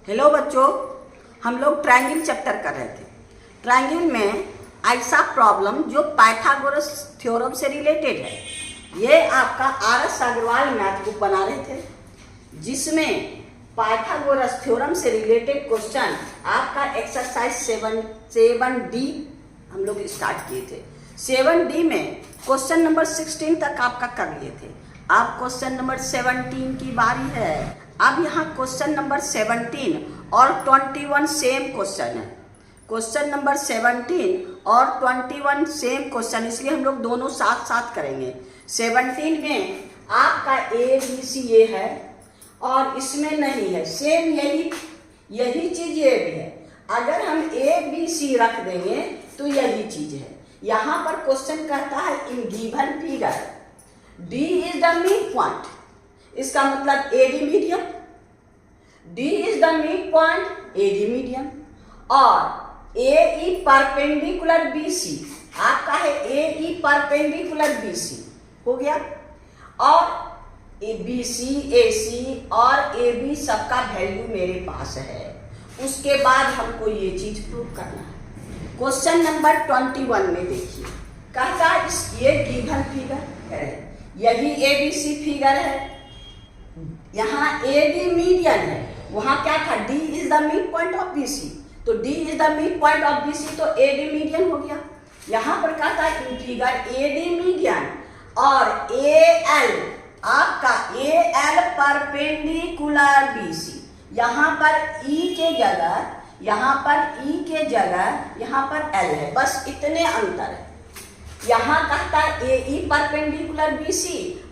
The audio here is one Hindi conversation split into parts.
हेलो बच्चों, हम लोग ट्रायंगल चैप्टर कर रहे थे। ट्रायंगल में ऐसा प्रॉब्लम जो पाइथागोरस थ्योरम से रिलेटेड है, ये आपका RS अग्रवाल मैथ बुक बना रहे थे, जिसमें पाइथागोरस थ्योरम से रिलेटेड क्वेश्चन आपका एक्सरसाइज 7D हम लोग स्टार्ट किए थे। 7D में क्वेश्चन नंबर 16 तक आपका कर लिए थे। अब क्वेश्चन नंबर 17 की बारी है। अब यहाँ क्वेश्चन नंबर 17 और 21 सेम क्वेश्चन है। क्वेश्चन नंबर 17 और 21 सेम क्वेश्चन, इसलिए हम लोग दोनों साथ साथ करेंगे। 17 में आपका ABC ये है और इसमें नहीं है, सेम यही चीज ये भी है। अगर हम ABC रख देंगे तो यही चीज है। यहाँ पर क्वेश्चन कहता है in given figure D is the mid point, इसका मतलब AD medium, D is the mid point AD medium, और AE परपेंडिकुलर BC, आपका है AE परपेंडिकुलर BC हो गया, और BC AC और AB सबका वैल्यू मेरे पास है। उसके बाद हमको ये चीज प्रूव करना है। क्वेश्चन नंबर 21 में देखिए, कहता है ये गिवन फिगर है, यही ABC फिगर है, यहाँ AD मीडियन है, वहां क्या था D is the mid point of BC, तो D is the mid point of BC तो AD मीडियन हो गया। यहाँ पर कहता है इन फिगर AD मीडियन और AL, आपका AL परपेंडिकुलर BC, यहाँ पर E के जगह, यहाँ पर E के जगह यहाँ पर L है, बस इतने अंतर है। यहाँ कहता है AE परपेंडिकुलर BC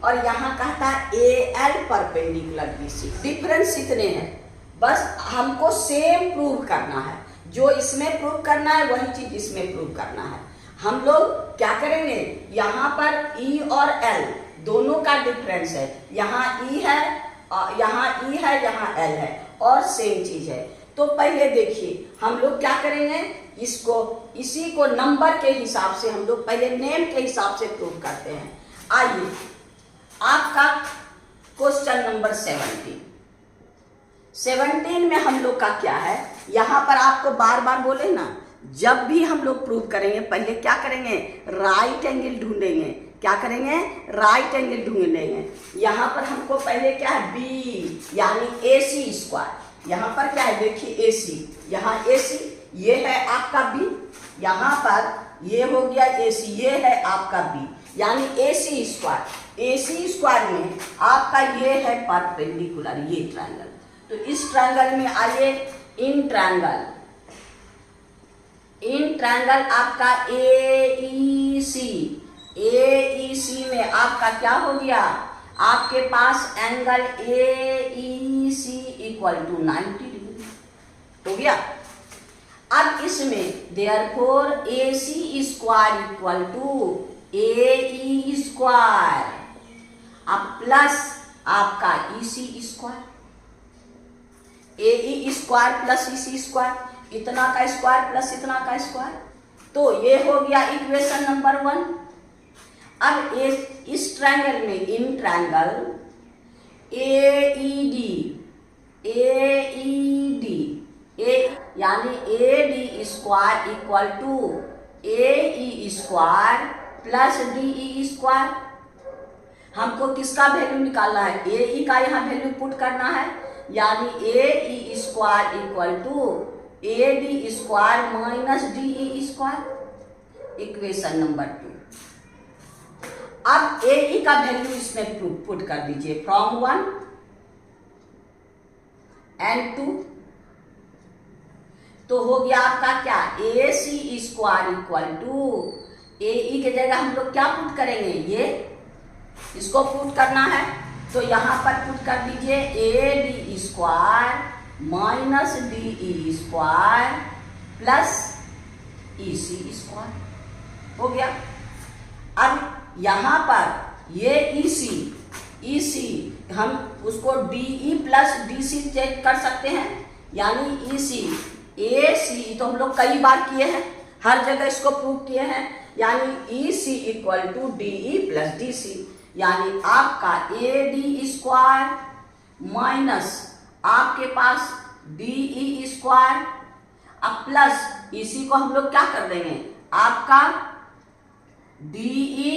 और यहाँ कहता है AL परपेंडिकुलर BC, डिफरेंस इतने हैं। बस हमको सेम प्रूव करना है, जो इसमें प्रूव करना है वही चीज इसमें प्रूव करना है। हम लोग क्या करेंगे, यहाँ पर E और L दोनों का डिफरेंस है, यहाँ E है, यहाँ E है, यहाँ L है, और सेम चीज है। तो पहले देखिए हम लोग क्या करेंगे, इसी को नंबर के हिसाब से हम लोग पहले नेम के हिसाब से प्रूव करते हैं। आइए, आपका क्वेश्चन नंबर 17 में हम लोग का क्या है, यहाँ पर आपको बार बार बोले ना, जब भी हम लोग प्रूव करेंगे पहले क्या करेंगे, राइट एंगल ढूंढेंगे। क्या करेंगे, राइट एंगल ढूंढेंगे। यहाँ पर हमको पहले क्या है, B यानी AC स्क्वायर, यहाँ पर क्या है देखिए AC, यहाँ AC ये है आपका B, यहाँ पर ये हो गया AC, ये है आपका B यानी AC स्क्वायर। AC स्क्वायर में आपका ये है परपेंडिकुलर, ये ट्रायंगल। तो इस ट्रायंगल में आइए, इन ट्रायंगल आपका AEC में आपका क्या हो गया, आपके पास angle AEC equal to 90 degree हो गया। अब इसमें therefore AC square equal to AE square, अब प्लस आपका EC square, AE square plus EC square, इतना का स्क्वायर प्लस इतना का स्क्वायर, तो ये हो गया इक्वेशन नंबर 1। अब इस ट्रायंगल में, इन ट्रायंगल AED यानी AD square equal to AE square plus DE square, हमको किसका वैल्यू निकालना है, AE का यहाँ वैल्यू पुट करना है, यानी AE square equal to AD square minus DE square, equation number 2। अब AE का वैल्यू इसमें पुट कर दीजिए, फ्रॉम 1 एंड 2, तो हो गया आपका क्या, AC square equal to AE के जगह हम लोग क्या पुट करेंगे, ये इसको पुट करना है, तो यहाँ पर पुट कर दीजिए AD square minus DE square plus EC square हो गया। अब यहाँ पर ये EC हम उसको DE प्लस DC चेक कर सकते हैं, यानी AC तो हम लोग कई बार किए हैं, हर जगह इसको प्रूव किए हैं, यानी EC equal to DE plus DC, यानी आपका AD स्क्वायर माइनस आपके पास DE स्क्वायर, अब प्लस इसी को हम लोग क्या कर देंगे, आपका DE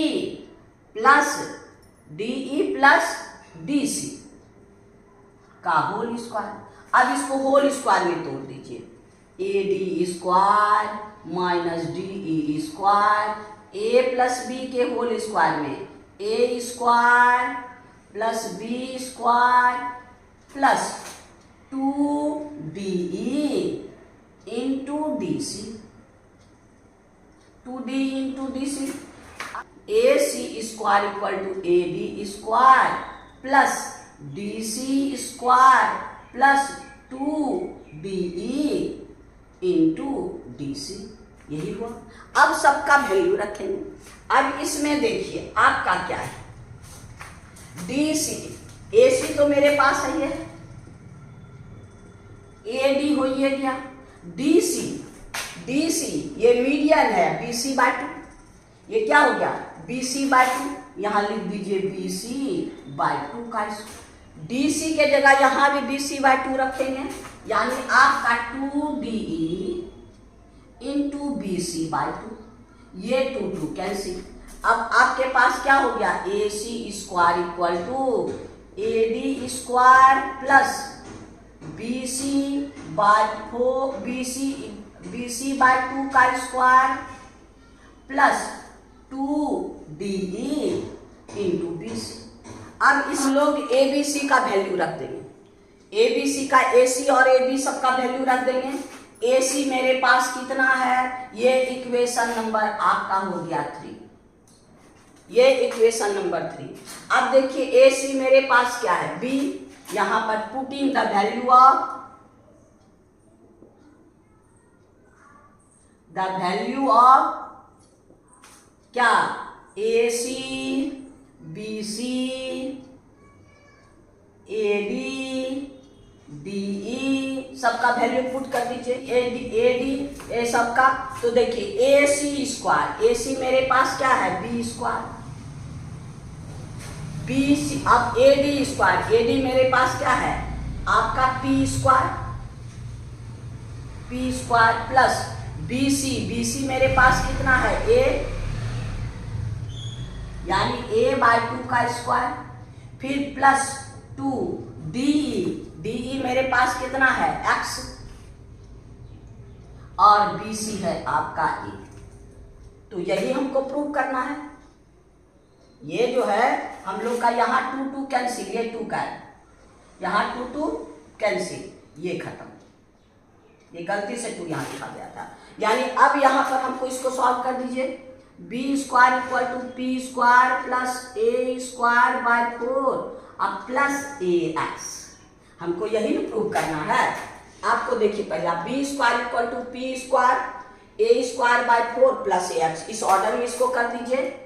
प्लस DC का होल स्क्वायर। अब इसको होल स्क्वायर में तोड़ दीजिए, AD square minus DE square, A plus B के होल स्क्वायर में A square plus B square plus 2DE into DC, 2D into DC, AC square equal to AD square plus DC square plus 2DE into DC, यही हुआ। अब सबका वैल्यू रखेंगे। अब इसमें देखिए आपका क्या है, DC, AC तो मेरे पास है, ये AD हो ये गया, DC ये मीडियन है BC/2, ये क्या हो गया BC/2, यहां लिख दीजिए BC/2 का स्क्वायर। DC के जगह यहां भी BC/2 रखेंगे, यानी आपका 2DE इंटू BC/2, ये 2 कैंसिल। अब आपके पास क्या हो गया, AC square equal to AD square plus BC/2 का square plus 2DE into BC। अब इस लोग ABC का वैल्यू रख देंगे, ABC का AC और AB सबका वैल्यू रख देंगे। AC मेरे पास कितना है, ये इक्वेशन नंबर आपका हो गया 3, ये इक्वेशन नंबर 3। अब देखिए AC मेरे पास क्या है B, यहां पर पुटिंग द वैल्यू ऑफ क्या AC BC AD DE सबका वैल्यू पुट कर दीजिए, AD ए सबका। तो देखिए AC स्क्वायर, AC मेरे पास क्या है B स्क्वायर, BC, अब AD स्क्वायर, AD मेरे पास क्या है आपका P स्क्वायर प्लस BC मेरे पास कितना है A, यानी A/2 का स्क्वायर, फिर प्लस 2DE मेरे पास कितना है X, और BC है आपका E। तो यही हमको प्रूव करना है। ये जो है हम लोग का यहाँ 2 कैंसिल, ये 2 का है, यहाँ 2 कैंसिल, ये खत्म, ये गलती से 2 यहाँ लिखा गया था। यानी अब यहाँ पर हमको इसको सॉल्व कर दीजिए, B square equal to P square plus A square अब प्लस AX, हमको यही प्रूव करना है। आपको देखिए पहला B square equal to P square A square plus AX, इस ऑर्डर में इसको कर दीजिए,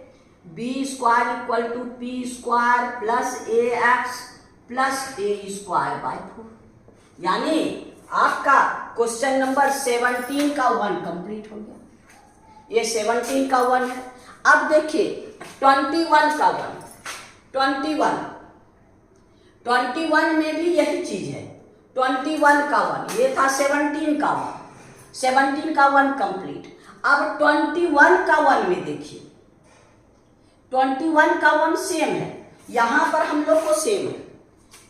B square equal to P square plus AX plus A square, यानी आपका क्वेश्चन नंबर 17 का 1 कंप्लीट हो गया। ये 17 का 1 है। अब देखिए 21 का 1, 21 में भी यही चीज है, 21 का 1, ये था 17 का 1, 17 का 1 कंप्लीट। अब 21 का 1 में देखिए, 21 का 1 सेम है, यहां पर हम लोग को सेम है,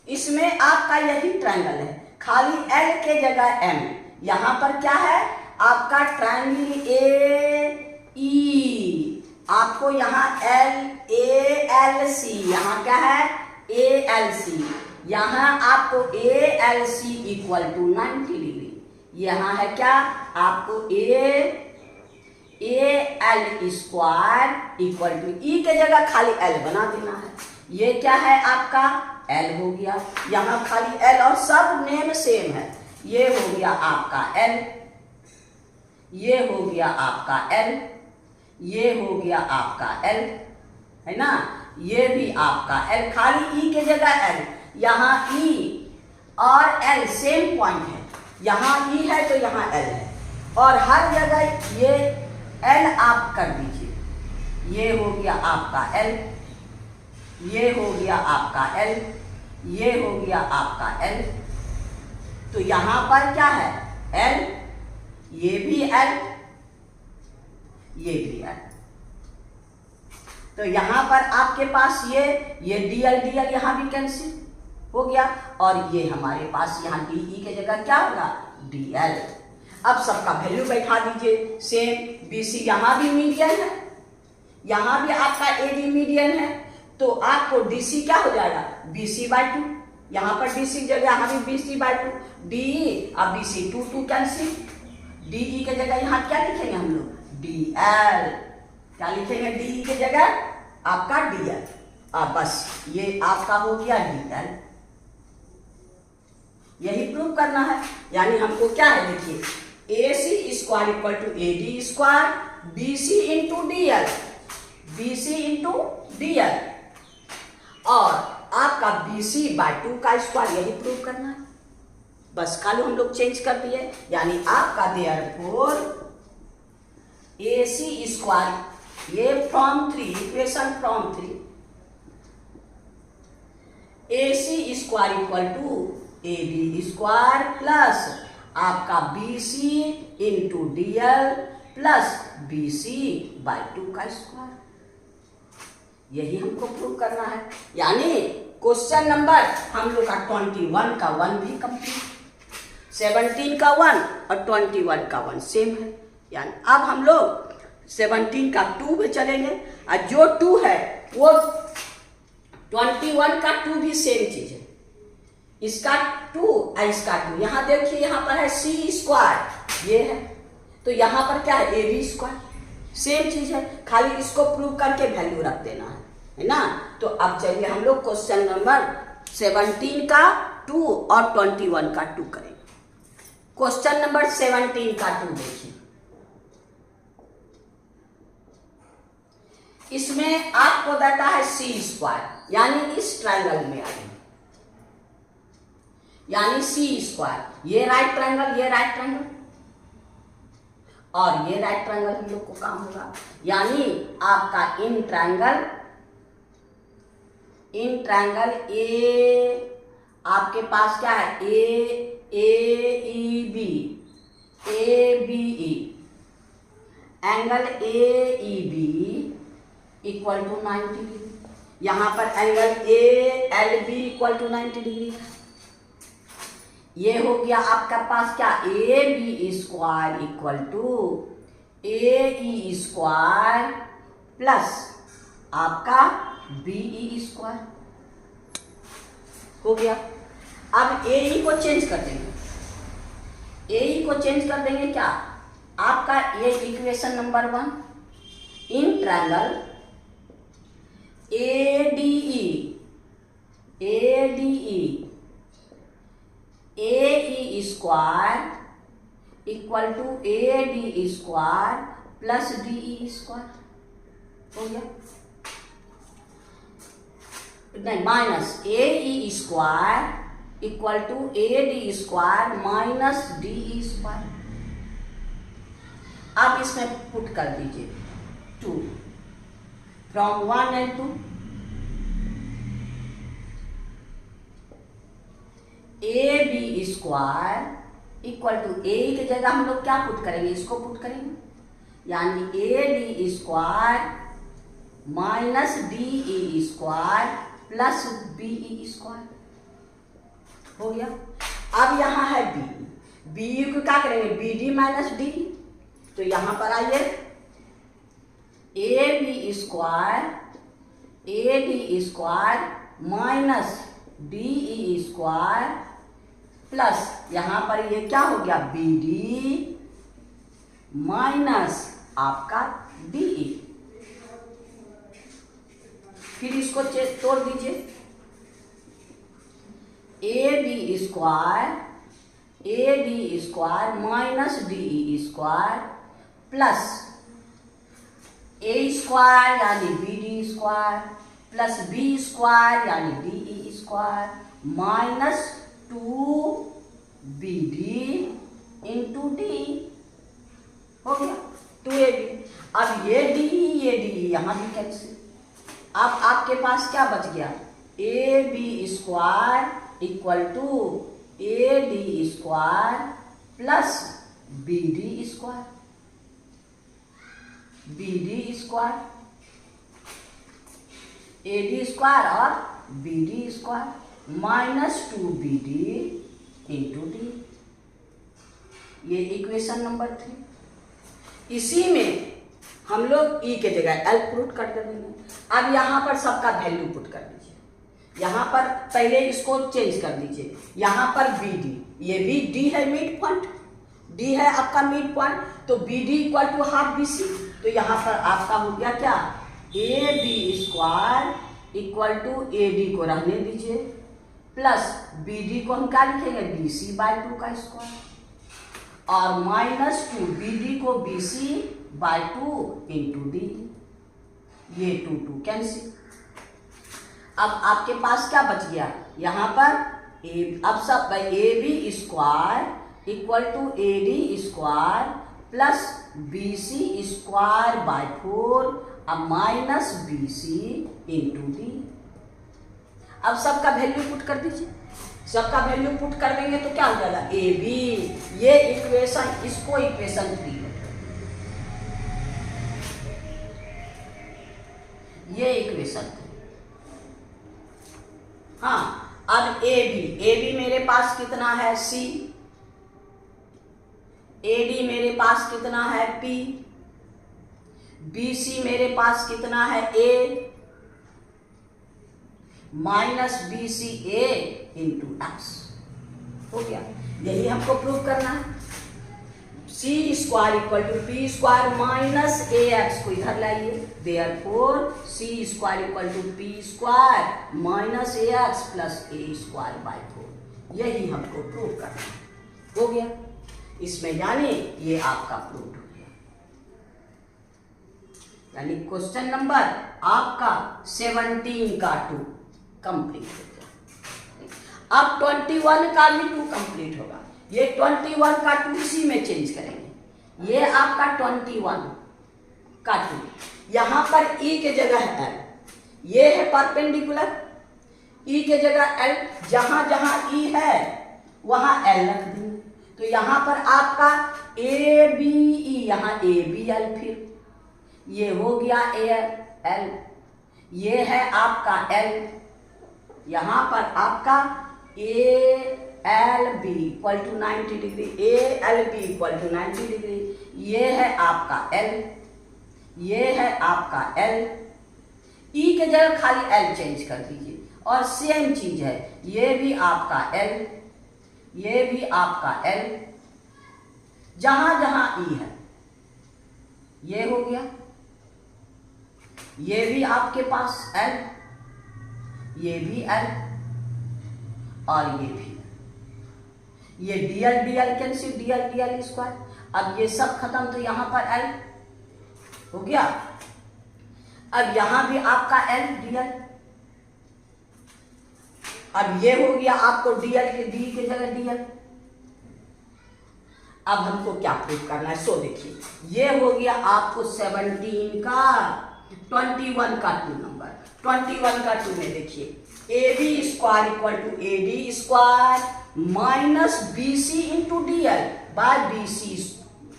इसमें आपका यही ट्रायंगल है, खाली L के जगह M, यहां पर क्या है आपका ट्रायंगल AE, आपको यहाँ ALC, यहाँ क्या है ALC, यहाँ आपको ALC इक्वल टू 90 डिग्री, यहाँ है क्या आपको AL square equal to, E के जगह खाली L बना देना है, ये क्या है आपका L हो गया, यहाँ खाली L और सब नेम सेम है, ये हो गया आपका L, ये हो गया आपका L, ये हो गया आपका L, है ना, ये भी आपका L, खाली E के जगह L, यहाँ E और L सेम पॉइंट है, यहाँ E है तो यहाँ L है, और हर जगह ये L आप कर दीजिए, ये हो गया आपका L, ये हो गया आपका L, ये हो गया आपका L, तो यहां पर क्या है, L, ये भी L, ये भी L। तो यहां पर आपके पास ये DL DL यहां भी कैंसिल हो गया, और ये हमारे पास यहाँ DE के जगह क्या होगा, DL। अब सबका वैल्यू बैठा दीजिए सेम। BC यहाँ भी मीडियन है, यहाँ भी आपका AD मीडियन है, तो आपको DC क्या हो जाएगा, BC/2। यहाँ पर DC जगह यहाँ भी BC/2, DE अब BC 2 कैंसिल, DE के जगह यहाँ क्या लिखेंगे हम लोग, DL। क्या लिखेंगे DE के जगह, आपका DL। अब बस ये आपका हो गया DL। यही प्रूव करना है, यानी हमको क्या है, देखिए AC square equal to AD square BC into DL, BC into DL, और आपका BC/2 का स्क्वायर, यही प्रूव करना है। बस खाली हम लोग चेंज कर दिए, यानी आपका देयरफॉर AC स्क्वायर, ये from 3, equation from 3, AC square equal to AD square plus आपका BC into DL plus BC/2 का स्क्वायर, यही हमको प्रूव करना है। यानी क्वेश्चन नंबर हम लोग का 21 का 1 भी कंप्लीट, 17 का 1 और 21 का 1 सेम है। यानी अब हम लोग 17 का 2 पे चलेंगे, और जो 2 है वो 21 का 2 भी सेम चीज है, इसका 2 और इसका 2। यहां देखिए यहाँ पर है C स्क्वायर, ये है, तो यहाँ पर क्या है, AB स्क्वायर, सेम चीज है, खाली इसको प्रूव करके वैल्यू रख देना है ना। तो अब चलिए हम लोग क्वेश्चन नंबर 17 का 2 और 21 का 2 करेंगे। क्वेश्चन नंबर 17 का 2 देखिए, इसमें आपको देता है C स्क्वायर, यानी इस ट्रायंगल में आएगी, यानी C स्क्वायर, ये राइट ट्रायंगल, ये राइट ट्रायंगल, और ये राइट ट्रायंगल हम लोग को काम होगा, यानी आपका इन ट्रायंगल ए, आपके पास क्या है, AEB, ABE, angle AEB equal to 90 degree, यहां पर angle ALB equal to 90 degree है। ये हो गया आपका पास क्या, AB square equal to AE square plus आपका BE स्क्वायर हो गया। अब AE को चेंज कर देंगे, AE को चेंज कर देंगे क्या, आपका ये equation number 1, in triangle ADE AE square equal to AD square plus DE square हो गया, नहीं minus AE square equal to AD square minus DE square. अब इसमें पुट कर दीजिए 2 from 1 and 2, AB square equal to A की जगह हम लोग क्या पुट करेंगे, इसको पुट करेंगे, यानी AD square minus DE square plus BE square हो गया। अब यहाँ है BE को क्या करेंगे, BD माइनस DE, तो यहाँ पर आइए AB square AD square minus DE square plus यहाँ पर ये क्या हो गया, BD माइनस आपका DE, फिर इसको तोड़ दीजिए, AB square minus DE square plus A square यानी BD square plus B square यानी DE square minus 2BD into DE हो गया 2AB। अब ये DE यहाँ भी कैंसिल, अब आपके पास क्या बच गया, AB square equal to A D square plus b d square, b d square, a D square और b d square minus 2BD into d. ये इक्वेशन नंबर 3। इसी में हम लोग ई के जगह एल पुट कर देंगे। अब यहाँ पर सबका वैल्यू पुट कर दीजिए। यहाँ पर पहले इसको चेंज कर दीजिए। यहाँ पर बी डी, ये भी डी है मिड पॉइंट, डी है आपका मिड पॉइंट, तो B D equal to half B C. तो यहाँ पर आपका हो गया क्या, A B square equal to A D को रहने दीजिए प्लस बी डी को हम क्या लिखेंगे, बी सी बाय 2 का स्क्वायर और माइनस 2BD को BC बाय 2 इंटू डी। ये 2 2 कैंसिल। अब आपके पास क्या बच गया, यहाँ पर अब सब A B square equal to A D square plus B C square by 4 अब minus B C into D. अब सबका वैल्यू पुट कर दीजिए। सबका वैल्यू पुट कर देंगे तो क्या हो जाएगा, ए बी। ये इक्वेशन, इसको इक्वेशन 3, ये इक्वेशन 3। हाँ, अब ए बी मेरे पास कितना है सी, ए डी मेरे पास कितना है पी, बी सी मेरे पास कितना है a minus B c a into x. हो गया, यही हमको प्रूव करना है। C square equal to P square minus a x को इधर लाइए, therefore c square equal to P square minus a x plus A square by 4। यही हमको प्रूव करना है। हो गया, इसमें यानी ये आपका प्रूव हो गया। यानी क्वेश्चन नंबर आपका 17 का 2 कंप्लीट हो गया। अब 21 का भी 2 कंप्लीट होगा। ये 21 का 2 इसी में चेंज करेंगे। ये आपका 21 का 2, यहां पर ई के जगह है एल, ये है परपेंडिकुलर, ई के जगह एल, जहां जहां ई है वहां एल रख देंगे। तो यहां पर आपका ए बी ई, यहां ए बी एल, फिर ये हो गया ए एल, ये है आपका एल, यहां पर आपका A L B equal to 90 degree, A L B equal to 90 degree, ये है आपका एल, ये है आपका एल। ई के जगह खाली एल चेंज कर दीजिए और सेम चीज है, ये भी आपका एल, ये भी आपका एल, जहां जहां ई है ये हो गया, ये भी आपके पास एल, ये भी एल और ये भी, ये DL DL cancel, DL DL square. अब ये सब खत्म, तो यहां पर एल हो गया। अब यहां भी आपका एल डीएल, अब ये हो गया आपको डीएल के डी के जगह डीएल। अब हमको क्या प्रूव करना है, सो देखिए, ये हो गया आपको 17 का 21 का 2 नंबर। 21 का 2 में देखिए, A B square equal to A D square minus B C into D L by B C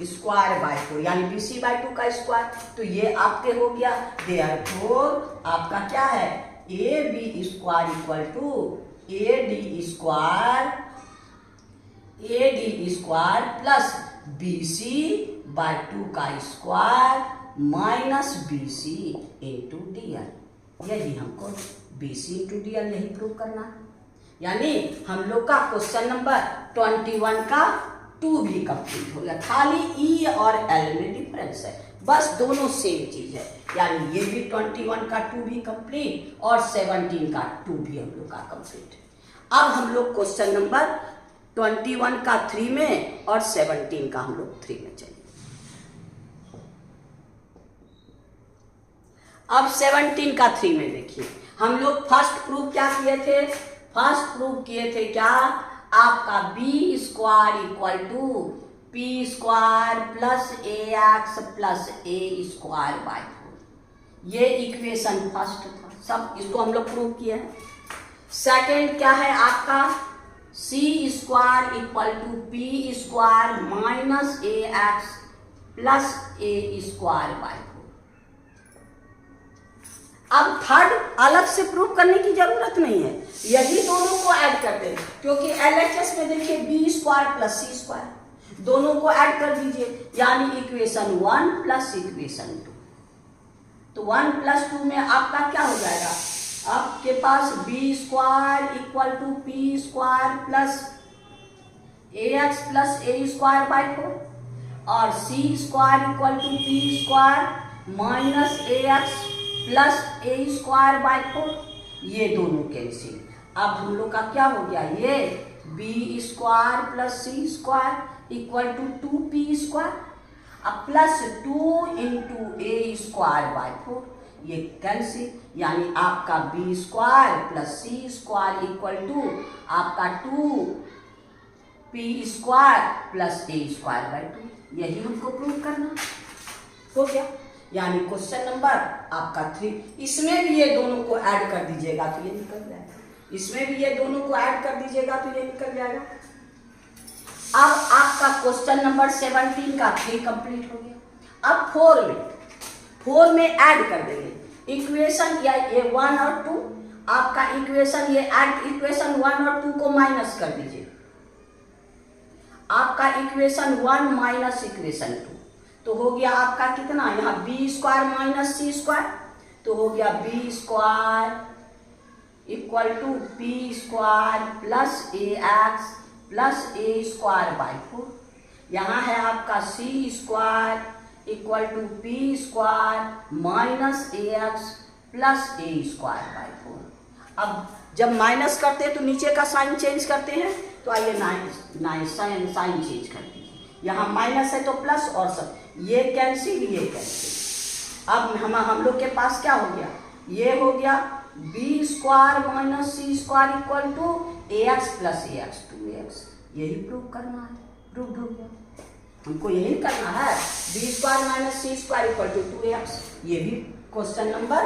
square by 4, यानी बी सी बाय 2 का स्क्वायर। तो ये आपके हो गया, देयरफॉर आपका क्या है, A B square equal to A D square plus B C by 2 का square minus B C into D L. यही हमको B C into D L यही प्रूव करना है। यानी हम लोग का क्वेश्चन नंबर 21 का 2 भी कंप्लीट हो गया। खाली ई और एल में डिफरेंस है, बस दोनों सेम चीज है। यानी ये भी 21 का 2 भी कंप्लीट और 17 का 2 भी हम लोग का कंप्लीट। अब हम लोग क्वेश्चन नंबर 21 का 3 में और 17 का हम लोग 3 में चलिए। अब 17 का 3 में देखिए, हम लोग फर्स्ट प्रूफ क्या किए थे, फर्स्ट प्रूफ किए थे क्या, आपका B square equal to P square plus A x plus A square by 4। ये इक्वेशन फर्स्ट था, सब इसको हम लोग प्रूव किए हैं। सेकंड क्या है आपका, c square equal to P square minus a x plus A square by 4। अब थर्ड अलग से प्रूव करने की जरूरत नहीं है, यही दोनों को ऐड करते हैं, क्योंकि एलएचएस में देखिए B square plus c square, दोनों को ऐड कर दीजिए, यानी इक्वेशन 1 प्लस इक्वेशन 2। तो 1 प्लस 2 में आपका क्या हो जाएगा, आपके पास b square equal to P square plus A x plus A square by 4 और c square equal to P square minus a x plus A square by 4, ये दोनों कैंसिल। अब हम लोग का क्या हो गया, ये b square plus c square equal to 2p square, अब plus 2 into a square by 4, ये कैंसिल, यानी आपका B square plus c square equal to आपका 2p square plus A square by 2, यही हमको प्रूव करना हो गया। यानी क्वेश्चन नंबर आपका 3, इसमें भी ये दोनों को ऐड कर दीजिएगा तो ये निकल जाएगा, इसमें भी ये दोनों को ऐड कर दीजिएगा तो ये निकल जाएगा। अब आपका क्वेश्चन नंबर 17 का 3 कंप्लीट हो गया। अब 4 में ऐड कर देंगे इक्वेशन, या ये 1 और 2 आपका इक्वेशन, ये ऐड इक्वेशन 1 और 2 को माइनस कर दीजिए, आपका इक्वेशन 1 माइनस इक्वेशन 2 तो हो गया आपका कितना, यहाँ बी स्क्वायर माइनस सी स्क्वायर, तो हो गया B square equal to P square plus A x plus A square by 4, यहाँ है आपका c square equal to P square minus a x plus A square by 4। अब जब माइनस करते हैं तो नीचे का साइन चेंज करते हैं, तो आइए साइन चेंज कर दीजिए, यहाँ माइनस है तो प्लस और सब ये कैंसिल ये कैंसिल। अब हम लोग के पास क्या हो गया, ये हो गया B square minus C square equal to A x plus A X 2x, यही प्रूव करना है, प्रूव हो गया, हमको यही करना है, B square minus C square equal to 2x, ये भी क्वेश्चन नंबर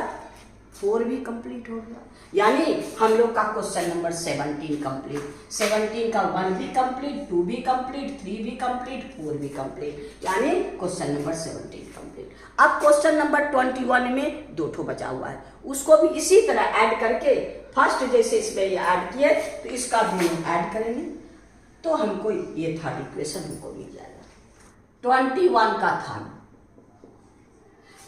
4 भी कंप्लीट हो गया। यानी हम लोग का क्वेश्चन नंबर 17 कंप्लीट, 17 का 1 भी कंप्लीट, 2 भी कंप्लीट, 3 भी कंप्लीट, 4 भी कंप्लीट, यानी क्वेश्चन नंबर 17 कंप्लीट। अब क्वेश्चन नंबर 21 में 2 ठो बचा हुआ है, उसको भी इसी तरह ऐड करके, फर्स्ट जैसे इसमें ये ऐड किए तो इसका भी हम ऐड करेंगे, तो हमको ये थर्ड इक्वेशन हमको मिल जाएगा। 21 का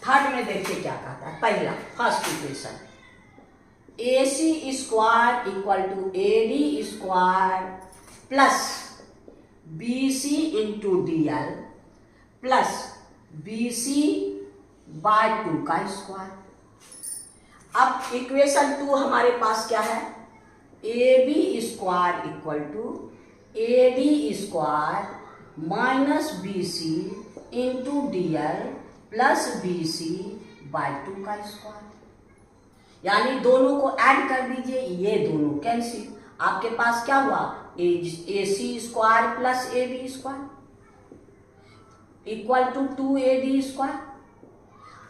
थर्ड में देखिए क्या कहता है, पहला first equation A C square equal to A D square plus B C into D L plus B C by 2 का स्क्वायर। अब इक्वेशन 2 हमारे पास क्या है, A B square equal to A D square minus B C into D L plus B C by 2 का स्क्वायर, यानी दोनों को ऐड कर दीजिए, ये दोनों कैंसिल, आपके पास क्या हुआ, a C square plus a B square equal to 2AD square,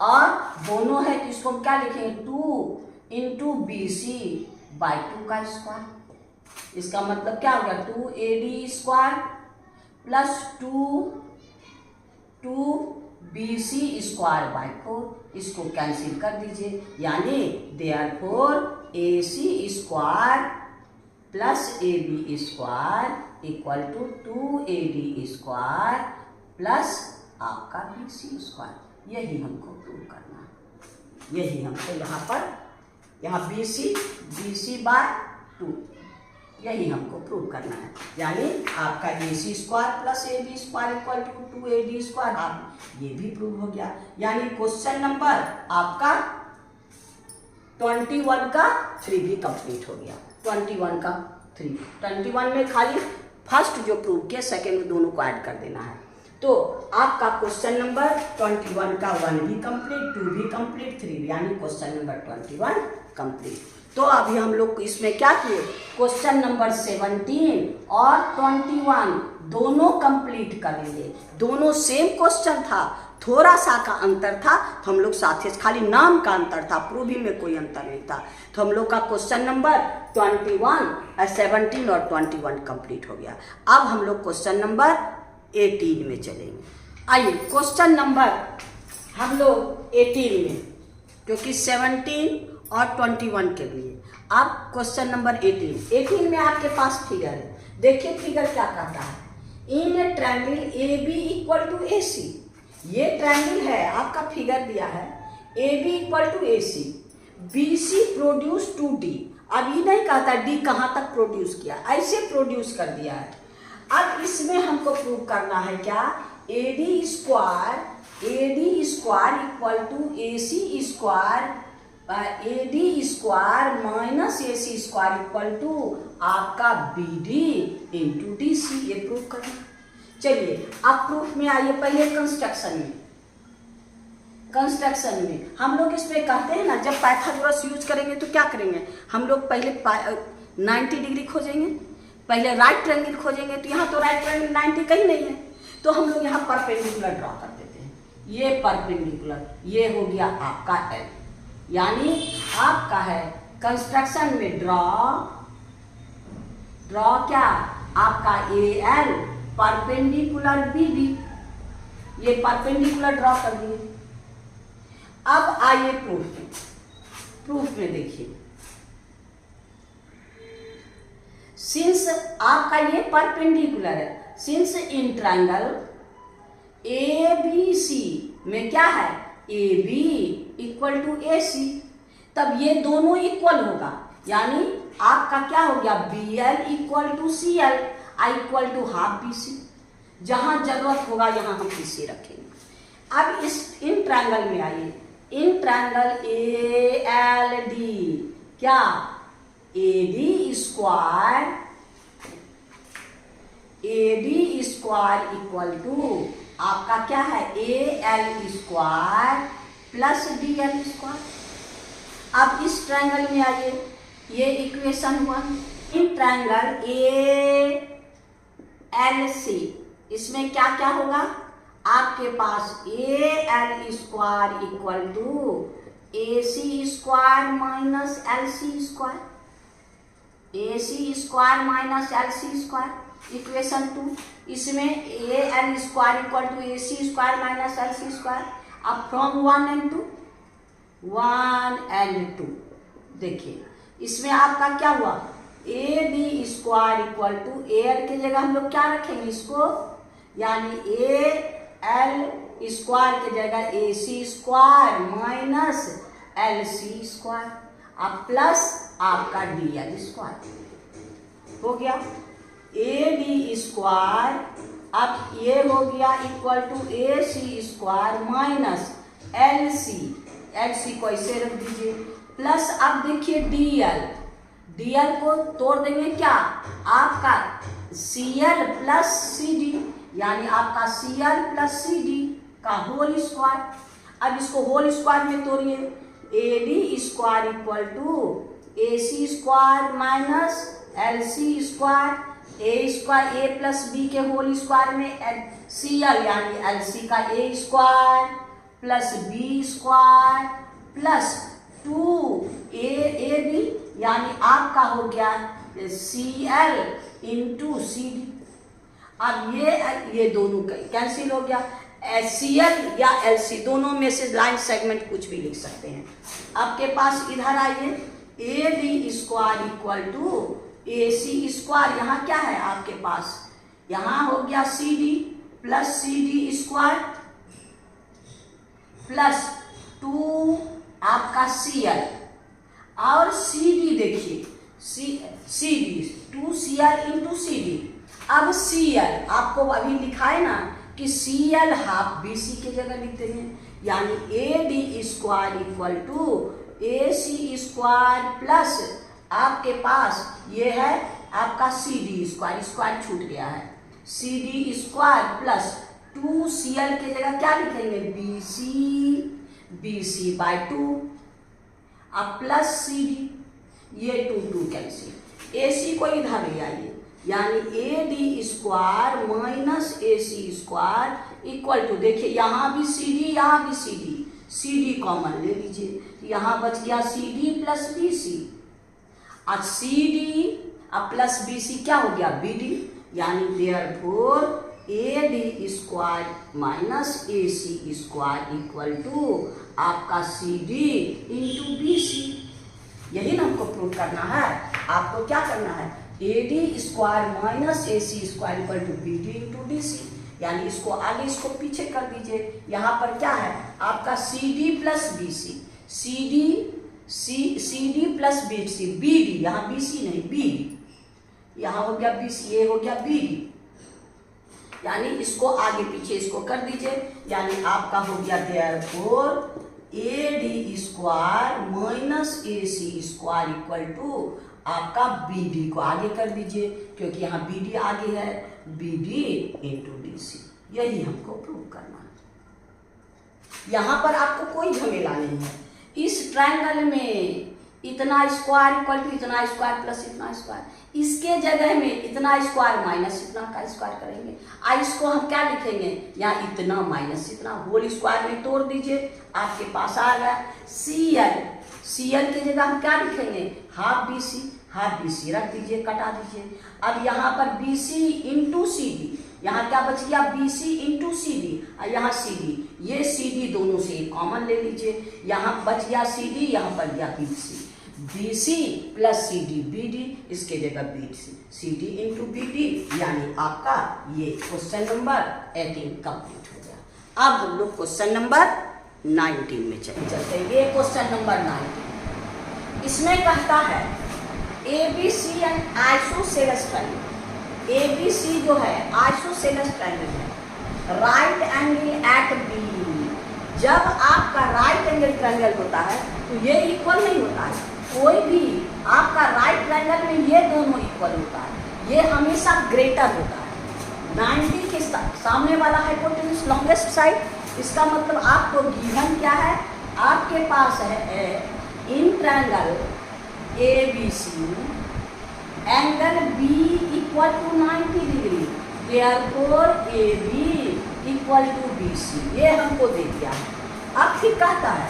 और दोनों है इसको क्या लिखेंगे 2 इंटू बी सी बाई 2 का स्क्वायर, इसका मतलब क्या हो गया 2AD square plus 2BC square by 4, इसको कैंसिल कर दीजिए, यानी therefore AC square plus AB square equal to 2AD square plus आपका BC स्क्वायर, यही हमको प्रूव करना है, यही हमको यहाँ BC बाय 2 यही हमको प्रूव करना है, यानी आपका AC square plus AB square equal to 2AD square, आप ये भी प्रूव हो गया। यानी क्वेश्चन नंबर आपका 21 का 3 भी कंप्लीट हो गया, 21 का 3, 21 में खाली फर्स्ट जो प्रूव किया सेकेंड में दोनों को ऐड कर देना है, तो आपका क्वेश्चन नंबर 21 का 1 भी कंप्लीट, 2 भी कंप्लीट, 3 भी, यानी क्वेश्चन नंबर 21 कंप्लीट। तो अभी हम लोग इसमें क्या किए, क्वेश्चन नंबर 17 और 21 दोनों कंप्लीट कर लिए, दोनों सेम क्वेश्चन था, थोड़ा सा का अंतर था, तो हम लोग साथ ही खाली नाम का अंतर था, प्रूविंग में कोई अंतर नहीं था। तो हम लोग का क्वेश्चन नंबर 21 17 और 21 कंप्लीट हो गया। अब हम लोग क्वेश्चन नंबर 18 में चलेंगे। आइए क्वेश्चन नंबर हम लोग 18 में, क्योंकि 17 और 21 के लिए। अब क्वेश्चन नंबर 18 में आपके पास फिगर है। देखिए फिगर क्या कहता है, in a triangle A B equal to A c. ये ट्रायंगल है, आपका फिगर दिया है A B equal to A c, B c produce 2D। अब ये नहीं कहता डी कहाँ तक प्रोड्यूस किया, ऐसे प्रोड्यूस कर दिया है। अब इसमें हमको प्रूव करना है क्या, a D square equal to A C square, a D square minus A C square equal to आपका B D into D c. ये प्रूफ करना। चलिए अब प्रूफ में आइए। पहले कंस्ट्रक्शन में हम लोग इसमें कहते हैं ना, जब पाइथागोरस यूज करेंगे तो क्या करेंगे हम लोग, पहले 90 डिग्री खोजेंगे, पहले राइट ट्रायंगल खोजेंगे। तो यहाँ तो राइट ट्रायंगल 90 कहीं नहीं है, तो हम लोग यहाँ परपेंडिकुलर ड्रॉ कर देते हैं। ये परपेंडिकुलर, ये हो गया आपका एल, यानी आपका है कंस्ट्रक्शन में ड्रॉ क्या आपका A L perpendicular B D, ये परपेंडिकुलर ड्रॉ कर दिए। अब आइए प्रूफ में देखिए, सिंस आपका ये परपेंडिकुलर है, since in triangle A B C में क्या है, A B equal to A C, तब ये दोनों इक्वल होगा, यानी आपका क्या हो गया, B L equal to C L, I equal to half B C. जहां जरूरत होगा यहां हम इसे रखेंगे। अब इन ट्रायंगल में आइए, in triangle a l d, क्या a D square equal to आपका क्या है, a l square plus d l square. अब इस ट्रायंगल में आइए, ये इक्वेशन हुआ। इन ट्रायंगल ए एल सी, इसमें क्या क्या होगा, आपके पास a l square equal to A C square minus l c square, a C square minus l c square equation 2। इसमें a l square equal to A C square minus l c square. अब फ्रॉम 1 and 2 देखिए, इसमें आपका क्या हुआ, a B square equal to a l की जगह हम लोग क्या रखेंगे इसको, यानी ए एल स्क्वायर की जगह a C square minus l c square, अब प्लस आपका डी एल स्क्वायर हो गया। ए बी स्क्वायर, अब ये हो गया equal to A C square minus l c को ऐसे रख दीजिए, प्लस अब देखिए डी एल को तोड़ देंगे क्या, आपका सी एल प्लस सी डी, यानी आपका सी एल प्लस सी डी का होल स्क्वायर। अब इसको होल स्क्वायर में तोड़िए, a D square equal to A C square minus l c square, a square a plus b के होल स्क्वायर में सी एल यानी एल सी का a square plus b square plus 2 a b, यानी आपका हो गया c L into C D. अब ये दोनों कैंसिल हो गया, सी एल या एल सी दोनों में से लाइन सेगमेंट कुछ भी लिख सकते हैं। आपके पास इधर आइए, A D square equal to A C square, यहाँ क्या है आपके पास, यहाँ हो गया सी डी प्लस सी डी स्क्वायर प्लस 2 आपका सी एल और सी डी, देखिए C D 2 C L into C D. अब सी एल आपको अभी लिखा है ना कि C L half B C की जगह लिखते हैं, यानी A D square equal to A C square plus आपके पास ये है आपका सी डी स्क्वायर, स्क्वायर छूट गया है, C D square plus 2 C L की जगह क्या लिखेंगे, बी सी बाय 2, अब प्लस सी डी, ये 2 कैंसिल, ए सी को इधर ले आइए, यानी A D square minus A C square equal to, देखिए यहाँ भी सी डी, यहाँ भी c d, c d common ले लीजिए, यहाँ बच गया C D plus B c. आज सी डी अब प्लस बी सी क्या हो गया, बी डी, यानी therefore A D square minus A C square equal to आपका C D into b c. यही ना हमको प्रूव करना है। आपको क्या करना है, A D square minus A C square equal to B D into D C, यानी इसको आगे इसको पीछे कर दीजिए। यहाँ पर क्या है आपका C D plus B C, C D plus B C, B D, यहाँ बी सी नहीं बी डी, यहाँ हो गया बी सी, ये हो गया बी डी, यानी इसको आगे पीछे इसको कर दीजिए, यानी आपका हो गया therefore A D square minus A C square equal to आपका बी डी को आगे कर दीजिए, क्योंकि यहाँ बी डी आगे है, B D into D C. यही हमको प्रूव करना है। यहाँ पर आपको कोई झमेला नहीं है। इस ट्रायंगल में इतना स्क्वायर इक्वल टू इतना स्क्वायर प्लस इतना स्क्वायर, इसके जगह में इतना स्क्वायर माइनस इतना का स्क्वायर करेंगे। इसको हम क्या लिखेंगे, यहाँ इतना माइनस इतना होल स्क्वायर में तोड़ दीजिए, आपके पास आ गया सी एल। सी एल की जगह हम क्या लिखेंगे, हाफ बी सी रख दीजिए, कटा दीजिए। अब यहाँ पर B C into C D, यहाँ क्या बच गया बी सी इंटू सी डी, और यहाँ सी डी, ये सी डी दोनों से कॉमन ले लीजिए, यहाँ बच गया सी डी, यहाँ पर गया B C, B C plus सी डी बी डी, इसके जगह B C D into B D, यानी आपका ये क्वेश्चन नंबर 18 कंप्लीट हो गया। अब हम लोग क्वेश्चन नंबर 19 में चलते हैं। ये क्वेश्चन नंबर 19, इसमें कहता है A B C and isosceles triangle. A B C जो है आइसोसेलेस ट्रायंगल है, राइट एंगल एट बी। जब आपका राइट एंगल ट्रायंगल होता है तो ये इक्वल नहीं होता है, कोई भी आपका राइट ट्रायंगल में ये दोनों इक्वल होता है, ये हमेशा ग्रेटर होता है। 90 के सामने वाला हाइपोटेन्यूज लॉन्गेस्ट साइड, इसका मतलब आपको गिवन क्या है, आपके पास है in triangle A B C angle B equal to 90 degree, therefore A B equal to B C, ये हमको दे दिया है। अब फिर कहता है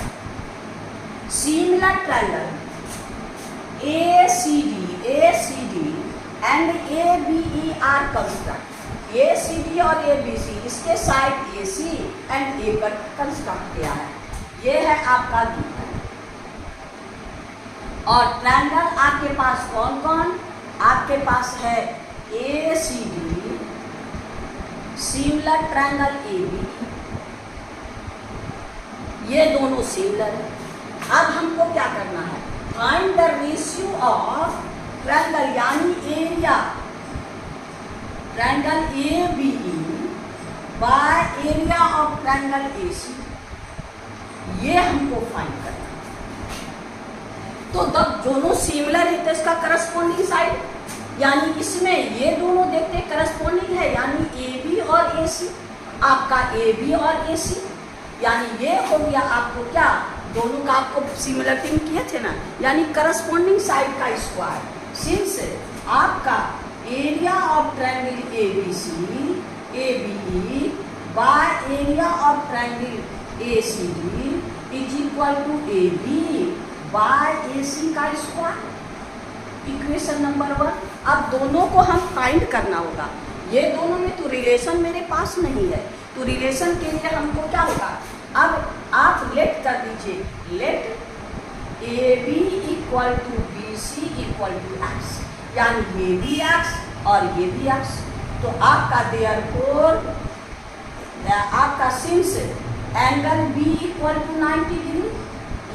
similar triangle A C D and A B E are construct. A C D और ए बी सी, इसके साइड ए सी एंड ए पर कंस्ट्रक्ट किया है, ये है आपका गिवन। और ट्रायंगल आपके पास कौन कौन, आपके पास है a C d, similar triangle A b, ये दोनों सिमिलर है। अब हमको क्या करना है, find the ratio of triangle, यानी area triangle A B e by area of triangle A c, ये हमको फाइंड करना है। तो जब दोनों सिमिलर है तो इसका करस्पॉन्डिंग साइड, यानी इसमें ये दोनों देखते करस्पॉन्डिंग है, यानी ए बी और ए सी, आपका ए बी और ए सी, यानी ये हो गया आपको क्या, दोनों का आपको सिमिलरिटी किए थे ना, यानी करस्पॉन्डिंग साइड का स्क्वायर। सिंस आपका area of triangle A B c a B e by area of triangle A C d is equal to a b by a c का स्क्वायर। Equation number 1। अब दोनों को हम फाइंड करना होगा, ये दोनों में तो रिलेशन मेरे पास नहीं है, तो रिलेशन के लिए हमको क्या होगा, अब आप लेट कर दीजिए, let A B equal to B C equal to X, यानी ये भी एक्स और ये भी एक्स। तो आपका देयरफॉर आपका since angle B equal to 90 degree,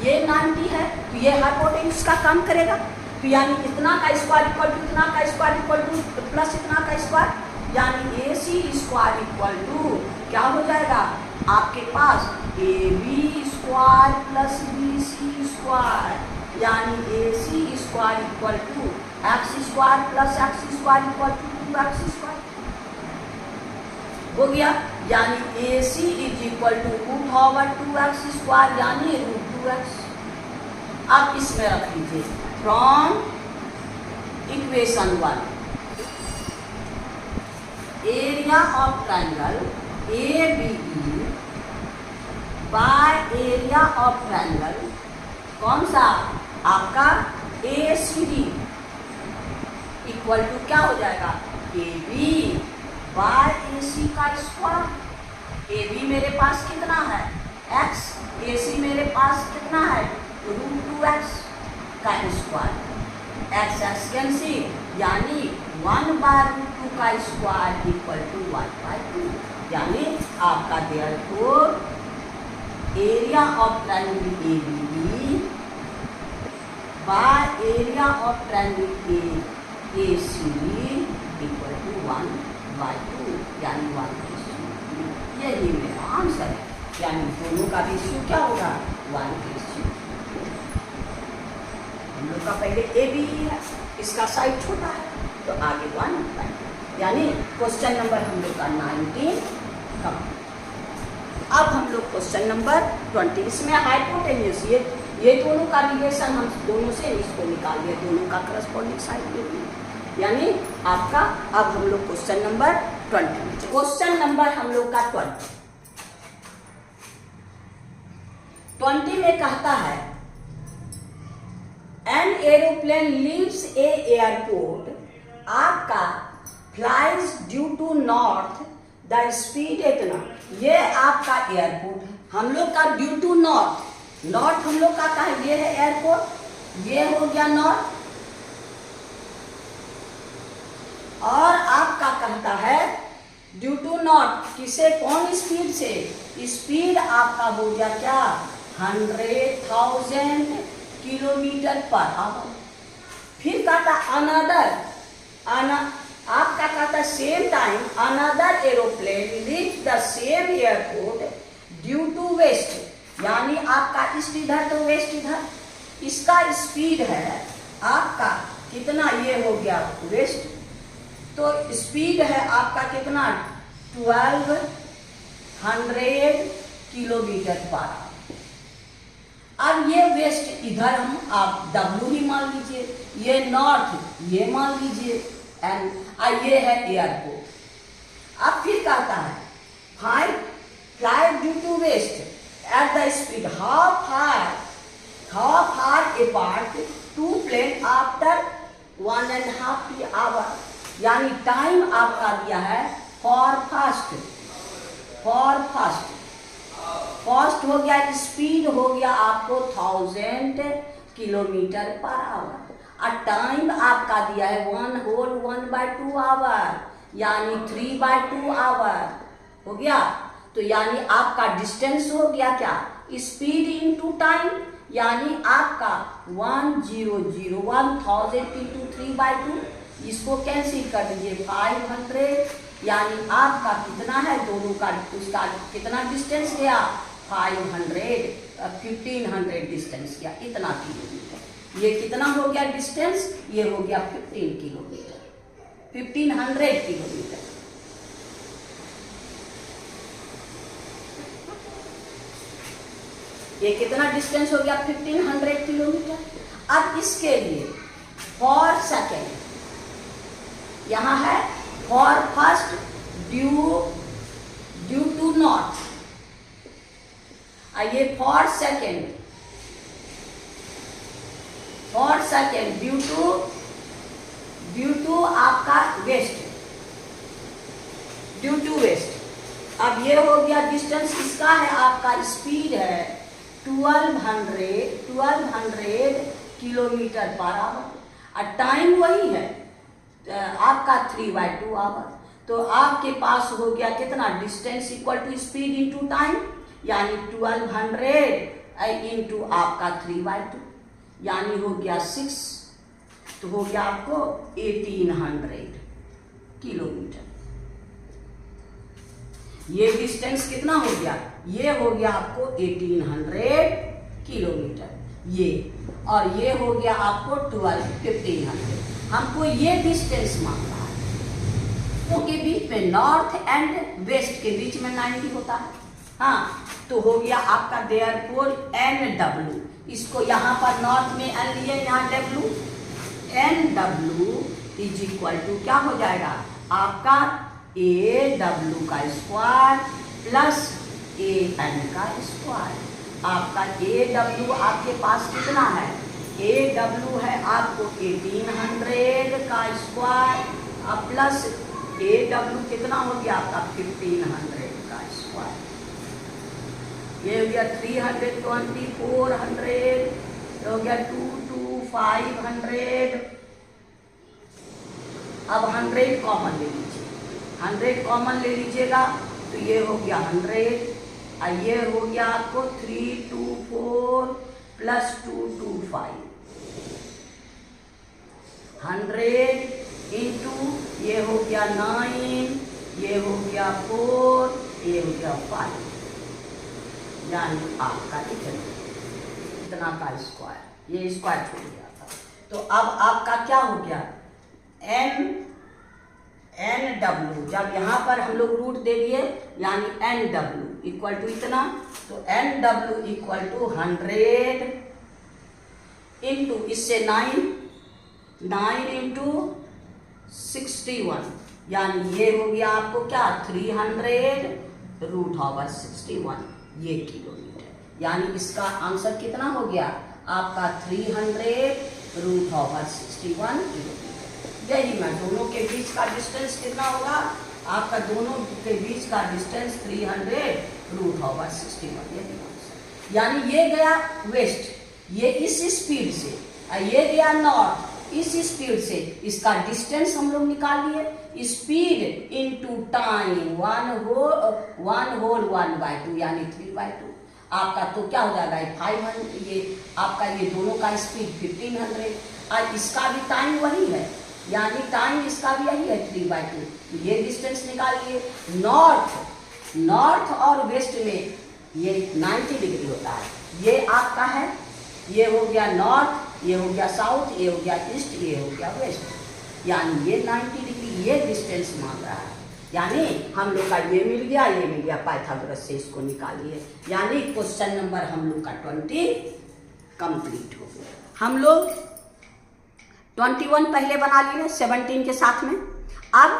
ये 90 है, तो ये हाइपोटेन्यूज का काम करेगा, तो यानी इतना का स्क्वायर इक्वल टू इतना का स्क्वायर इक्वल टू प्लस इतना का स्क्वायर, यानी a C square equal to क्या हो जाएगा आपके पास, a B square plus B C square, यानी a C square equal to x square plus x square equal to 2x square हो गया, यानी a c is equal to root over 2x square, यानी रूट 2x। अब इसमें रख लीजिए from equation 1 area of triangle ABE by area of triangle कौन सा आपका ACD इक्वल टू क्या हो जाएगा AB बाय AC का स्क्वायर। AB मेरे पास कितना है x, AC मेरे पास कितना है √2x का स्क्वायर। x x कैंसिल यानी 1/√2 का स्क्वायर इक्वल टू 1/2 यानी आपका therefore area of triangle ABE by area of triangle ACD equal to 1/2 यानी 1/2। यही मेरा आंसर है, यानी दोनों का रेशियो क्या होगा 1/2। हम लोग का पहले ABE है, इसका साइज छोटा है तो आगे 1/2 यानी क्वेश्चन नंबर हम लोग का 19 कम। अब हम लोग क्वेश्चन नंबर 20, इसमें हाइपोटेन्यूज ये दोनों का रिलेशन हम दोनों से इसको निकाल लिया, दोनों का करस्पॉन्डिंग साइड ले लिया, यानी आपका अब हम लोग क्वेश्चन नंबर 20, क्वेश्चन नंबर हम लोग का 20 में कहता है an aeroplane leaves a airport, आपका flies due to north the speed इतना। ये आपका एयरपोर्ट है हम लोग का ड्यू टू नॉर्थ, नॉर्थ हम लोग का है, ये है एयरपोर्ट, ये हो गया नॉर्थ। और आपका कहता है ड्यू टू नॉर्थ किसे कौन स्पीड से, स्पीड आपका हो गया क्या 100,000 किलोमीटर पर आवर। फिर कहता अनदर आपका कहता same time another aeroplane reach the same airport due to west, यानी आपका ईस्ट इधर तो वेस्ट इधर, इसका स्पीड है आपका कितना, ये हो गया वेस्ट, तो स्पीड है आपका कितना 1200 किलोमीटर पर। अब ये वेस्ट इधर हम आप W ही मान लीजिए, ये नॉर्थ ये मान लीजिए, एंड ये है एयरपोर्ट। अब फिर कहता है fly due to west at the speed how far apart two plane after 1.5 hour, यानी टाइम आपका दिया है फॉर फर्स्ट हो गया, स्पीड हो गया आपको 1000 किलोमीटर पर आवर, और टाइम आपका दिया है 1/2 आवर यानी 3/2 आवर हो गया। तो यानी आपका डिस्टेंस हो गया क्या स्पीड इनटू टाइम, यानी आपका 1000 इंटू 3/2, इसको कैंसिल कर दीजिए 500, यानी आपका कितना है दोनों का उसका कितना डिस्टेंस गया 1500 डिस्टेंस गया, इतना किलोमीटर। ये कितना हो गया डिस्टेंस, ये हो गया 15 किलोमीटर, 1500 किलोमीटर। ये कितना डिस्टेंस हो गया 1500 किलोमीटर। अब इसके लिए फॉर सेकेंड यहां है for first due to north, ये फॉर सेकेंड ड्यू टू आपका वेस्ट, ड्यू टू वेस्ट। अब ये हो गया डिस्टेंस इसका है, आपका स्पीड है 1200 किलोमीटर पर आवर, और टाइम वही है आपका 3/2 आवर। तो आपके पास हो गया कितना distance equal to speed into time, यानी 1200 इंटू आपका 3/2 यानी हो गया 6, तो हो गया आपको 1800 किलोमीटर। ये डिस्टेंस कितना हो गया, ये हो गया आपको 1800 किलोमीटर ये, और ये हो गया आपको 1500। हमको ये डिस्टेंस मांगना है, क्योंकि बीच में नॉर्थ एंड वेस्ट के बीच में 90 होता है। हाँ, तो हो गया आपका देयरफॉर NW, इसको यहाँ पर नॉर्थ में N लिए, यहाँ W, NW is equal to क्या हो जाएगा आपका ए डब्ल्यू का स्क्वायर प्लस ए एन का स्क्वायर। आपका ए डब्ल्यू आपके पास कितना है, ए डब्ल्यू है आपको 1800 का स्क्वायर अब प्लस ए डब्ल्यू कितना हो गया आपका 1500 का स्क्वायर। ये हो गया 320 400 हो गया 500। अब 100 कॉमन ले लीजिए, 100 कॉमन ले लीजिएगा तो ये हो गया 100 और ये हो गया आपको 324 प्लस 225 100 इंटू ये हो गया 9, ये हो गया 4, ये हो गया 5, यानी आपका इतना का स्क्वायर, ये स्क्वायर छूट गया था। तो अब आपका क्या हो गया एन डब्ल्यू, जब यहाँ पर हम लोग रूट दे दिए यानी एन डब्ल्यू इक्वल टू इतना, तो N W equal to 100 into इससे 9 इंटू 61, यानी ये हो गया आपको क्या 300 रूट ओवर 61 ये किलोमीटर, यानी इसका आंसर कितना हो गया आपका 300 रूट ओवर 61 किलोमीटर। यही मैं दोनों के बीच का डिस्टेंस कितना होगा आपका, दोनों के बीच का डिस्टेंस 300 रूट ओवर 61, यही आंसर। यानी ये गया वेस्ट, ये इस स्पीड से, ये गया नॉर्थ इस स्पीड से, इसका डिस्टेंस हम लोग निकाल लिए, स्पीड इनटू टाइम 1/2 यानी 3/2 आपका, तो क्या हो जाएगा 500, ये आपका ये दोनों का स्पीड 1500 और इसका भी टाइम वही है, यानी टाइम इसका भी यही है 3/2, तो ये डिस्टेंस निकालिए। नॉर्थ और वेस्ट में ये 90 डिग्री होता है, ये आपका है, ये हो गया नॉर्थ, ये हो गया साउथ, ये हो गया ईस्ट, ये हो गया वेस्ट, यानी ये 90 डिग्री ये डिस्टेंस मांग रहा है, यानी हम लोग का ये मिल गया, ये मिल गया, पाइथागोरस से इसको निकालिए, यानी क्वेश्चन नंबर हम लोग का 20 कंप्लीट हो गया। हम लोग 21 पहले बना लिए 17 के साथ में, अब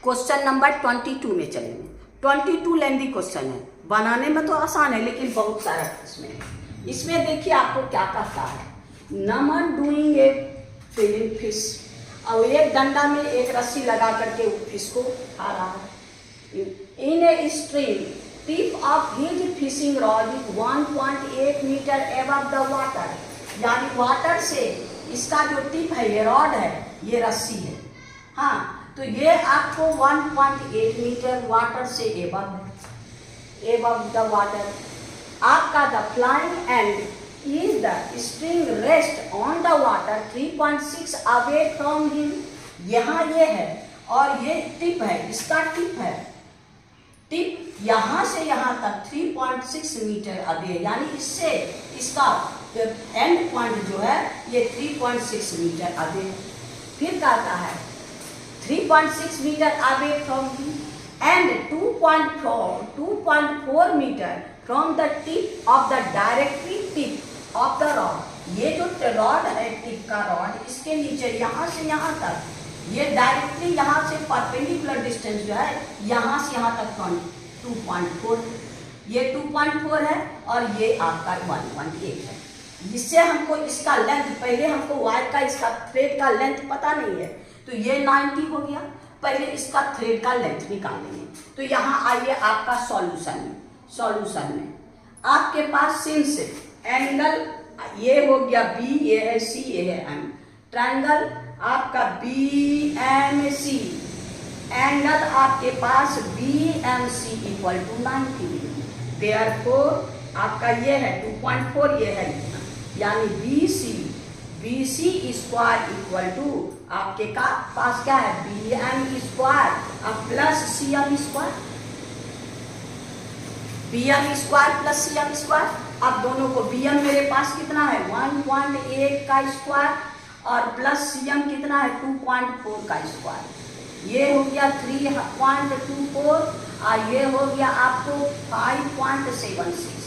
क्वेश्चन नंबर 22 में चलेंगे। 22 लेंदी क्वेश्चन है, बनाने में तो आसान है लेकिन बहुत सारा इसमें है। इसमें देखिए आपको क्या कहता है, नमन डूइंग ए फिलिंग फिश, और एक डंडा में एक रस्सी लगा करके फिश को खा रहा है। In a stream tip of his fishing rod is 1.8 metre above the water, यानी वाटर से इसका जो टिप है ये रॉड है, ये रस्सी है, हाँ, तो ये आपको 1.8 मीटर वाटर से एबव द वाटर। आपका the flying and is the string rest on the water 3.6 away from him, यहाँ ये है और ये टिप है, इसका टिप है, टिप यहाँ से यहाँ तक 3.6 मीटर अवे, यानी इससे इसका एंड पॉइंट जो है ये 3.6 मीटर अवे। फिर कहता है 3.6 metre away from and 2.4 metre from the tip of the directly tip of the rod, ये जो रॉड है टिप का रॉड, इसके नीचे यहाँ से यहाँ तक, ये डायरेक्टली यहाँ से परपेंडिकुलर डिस्टेंस जो है यहाँ से यहाँ तक 2.4, ये 2.4 है और ये आपका 1.8 है। जिससे हमको इसका लेंथ, पहले हमको वायर का इसका थ्रेड का लेंथ पता नहीं है, तो ये 90 हो गया, पहले इसका थ्रेड का लेंथ निकाल लेंगे। तो यहाँ आइए आपका सॉल्यूशन में आपके पास सिंस एंगल ये हो गया बी, ये है सी, ये है एम, ट्रायंगल आपका बी एम सी, एंगल आपके पास b m c equal to 90 degree, therefore आपका ये है 2.4, ये है इतना, यानी b C square equal to आपके का पास क्या है बी एम स्क्वायर अब plus c m square, b m square plus c m square. अब दोनों को बी एम मेरे पास कितना है 1.8 का स्क्वायर और प्लस सी एम कितना है 2.4 का स्क्वायर, ये हो गया 3.24 और ये हो गया आपको 5.76।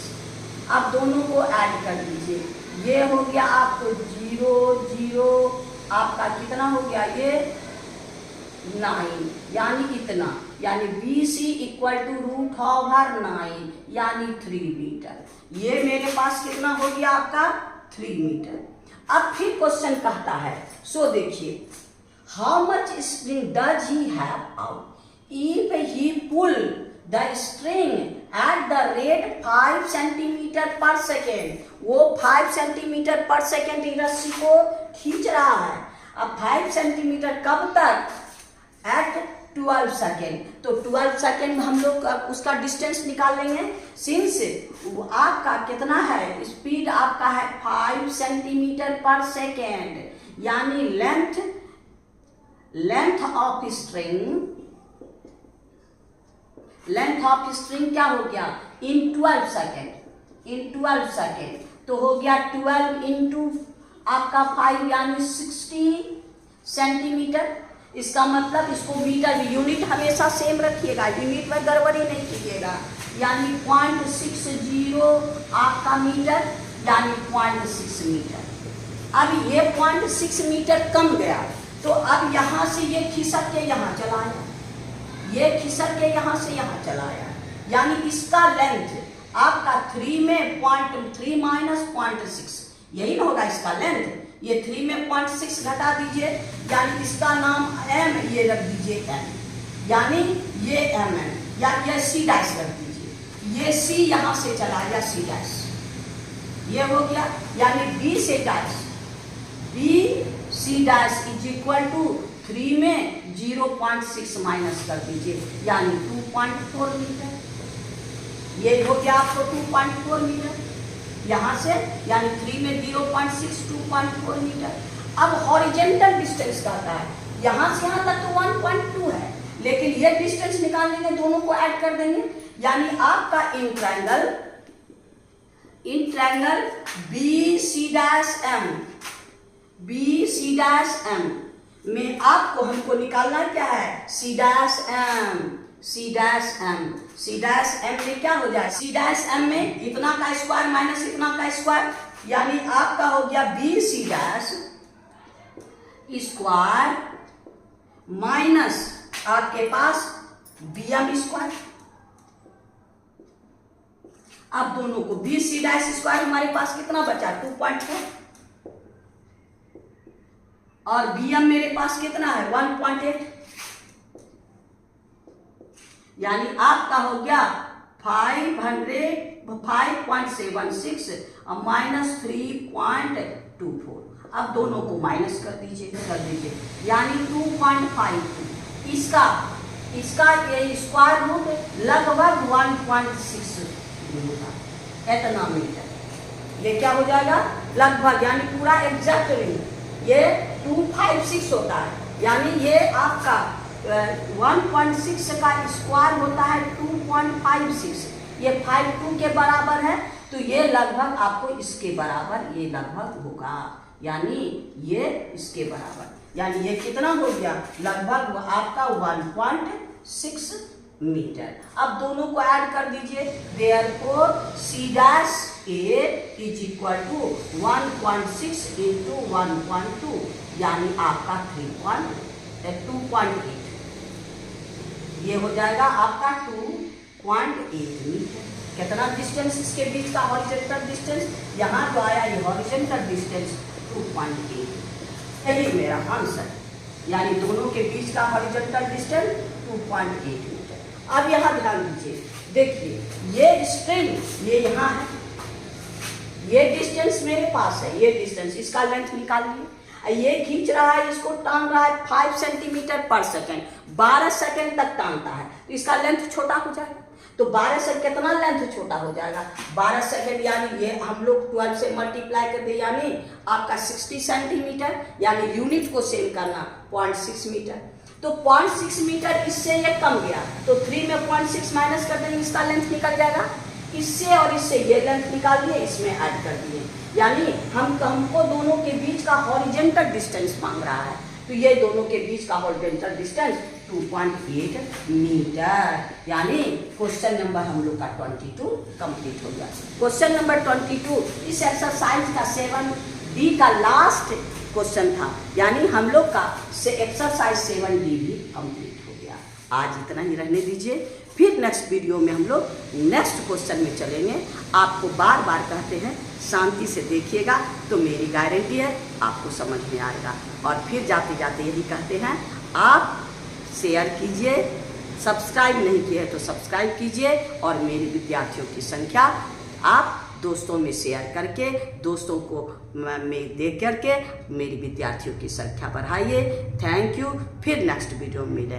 अब दोनों को ऐड कर दीजिए, ये हो गया आपको 0 आपका कितना हो गया ये 9, यानी इतना यानी BC इक्वल टू √9 यानी 3 मीटर। ये मेरे पास कितना हो गया आपका 3 मीटर। अब फिर क्वेश्चन कहता है, सो देखिए, how much spring does he have out if he pull the string at the rate 5 centimetre per second. वो 5 सेंटीमीटर पर सेकेंड रस्सी को खींच रहा है। अब 5 सेंटीमीटर कब तक? At 12 second. तो 12 सेकेंड हम लोग उसका डिस्टेंस निकाल लेंगे। सिंस आपका कितना है, स्पीड आपका है 5 सेंटीमीटर पर सेकेंड, यानी लेंथ ऑफ स्ट्रिंग क्या हो गया? इन 12 सेकेंड। तो हो गया 12 इंटू आपका 5 यानी 60 सेंटीमीटर। इसका मतलब इसको मीटर, यूनिट हमेशा सेम रखिएगा, यूनिट में गड़बड़ी नहीं कीजिएगा। यानी 0.60 आपका मीटर, यानी 0.6 मीटर। अब ये 0.6 मीटर कम गया, तो अब यहाँ से ये खिसक के यहाँ चला आया, ये खिसक के यहाँ से यहाँ चला आया, यानी इसका लेंथ आपका 3 में 0.3 माइनस 0.6, यही ना होगा इसका लेंथ। ये 3 में 0.6 घटा दीजिए, यानी इसका नाम m, ये रख दीजिए m, यानी ये mm, या ये c डैश रख दीजिए। ये c यहाँ से चला गया, c डैश, ये हो गया। यानी b c dash is equal to 3 में 0.6 माइनस कर दीजिए, यानी 2.4 मीटर। ये हो गया आपको 2.4 मीटर यहाँ से, यानी 3 में 0.6 2.4 मीटर। अब हॉरिजेंटल डिस्टेंस कहता है, यहाँ से यहाँ तक तो 1.2 है, लेकिन ये डिस्टेंस निकाल लेंगे, दोनों को ऐड कर देंगे, यानी आपका इन ट्रायंगल BC' में आपको हमको निकालना क्या है? C' में क्या हो जाए? C' में इतना का स्क्वायर माइनस इतना का स्क्वायर, यानी आपका हो गया BC' स्क्वायर माइनस आपके पास BM स्क्वायर। अब दोनों को BC' स्क्वायर हमारे पास कितना बचा? 2.4, और BM मेरे पास कितना है? 1.8, यानी आपका हो गया 5.76 और माइनस 3.24। अब दोनों को माइनस कर दीजिए, यानी 2.52। इसका ये स्क्वायर रूट लगभग 1.6 होगा, इतना मीटर। ये क्या हो जाएगा? लगभग, यानी पूरा एग्जैक्टली ये 256 होता है, यानी ये आपका 1.6 का स्क्वायर होता है 2.56। ये 52 के बराबर है, तो ये लगभग आपको इसके बराबर ये लगभग होगा, यानी ये इसके बराबर, यानी ये कितना हो गया? लगभग आपका 1.6 मीटर। अब दोनों को ऐड कर दीजिए, therefore C' is equal to 1.6 into 1.2, यानी आपका 2.8। ये हो जाएगा आपका 2.8 मीटर। कितना डिस्टेंस इसके बीच का हॉरिजॉन्टल डिस्टेंस? यहाँ जो आया ये हॉरिजॉन्टल डिस्टेंस 2.8, यही मेरा आंसर, यानी दोनों के बीच का हॉरिजॉन्टल डिस्टेंस 2.8 मीटर। अब यहाँ ध्यान दीजिए, देखिए ये स्ट्रिंग ये यहाँ है, ये डिस्टेंस मेरे पास है, ये डिस्टेंस, इसका लेंथ निकालिए। ये खींच रहा है, इसको टांग रहा है 5 सेंटीमीटर पर सेकेंड, 12 सेकेंड तक टांगता है, तो इसका लेंथ छोटा हो जाएगा। तो 12 से कितना लेंथ छोटा हो जाएगा? 12 सेकेंड, यानी ये हम लोग 12 से मल्टीप्लाई कर दे, यानी आपका 60 सेंटीमीटर, यानी यूनिट को सेम करना 0.6 मीटर। तो 0.6 मीटर इससे ये कम गया, तो 3 में 0.6 माइनस कर देंगे, इसका लेंथ निकल जाएगा। इससे और इससे ये लेंथ निकाल लिए, इसमें ऐड कर दिए, यानी हमको दोनों के बीच का हॉरिजॉन्टल डिस्टेंस मांग रहा है, तो ये दोनों के बीच का हॉरिजॉन्टल डिस्टेंस 2.8 मीटर, यानी क्वेश्चन नंबर हम लोग का 22 कंप्लीट हो गया। क्वेश्चन नंबर 22 इस एक्सरसाइज का 7D का लास्ट क्वेश्चन था, यानी हम लोग का एक्सरसाइज 7D भी कंप्लीट हो गया। आज इतना ही रहने दीजिए, फिर नेक्स्ट वीडियो में हम लोग नेक्स्ट क्वेश्चन में चलेंगे। आपको बार बार कहते हैं शांति से देखिएगा, तो मेरी गारंटी है आपको समझ में आएगा। और फिर जाते जाते यही कहते हैं, आप शेयर कीजिए, सब्सक्राइब नहीं किए तो सब्सक्राइब कीजिए, और मेरे विद्यार्थियों की संख्या आप दोस्तों में शेयर करके, दोस्तों को में देख करके मेरी विद्यार्थियों की संख्या बढ़ाइए। थैंक यू, फिर नेक्स्ट वीडियो में मिलेंगे।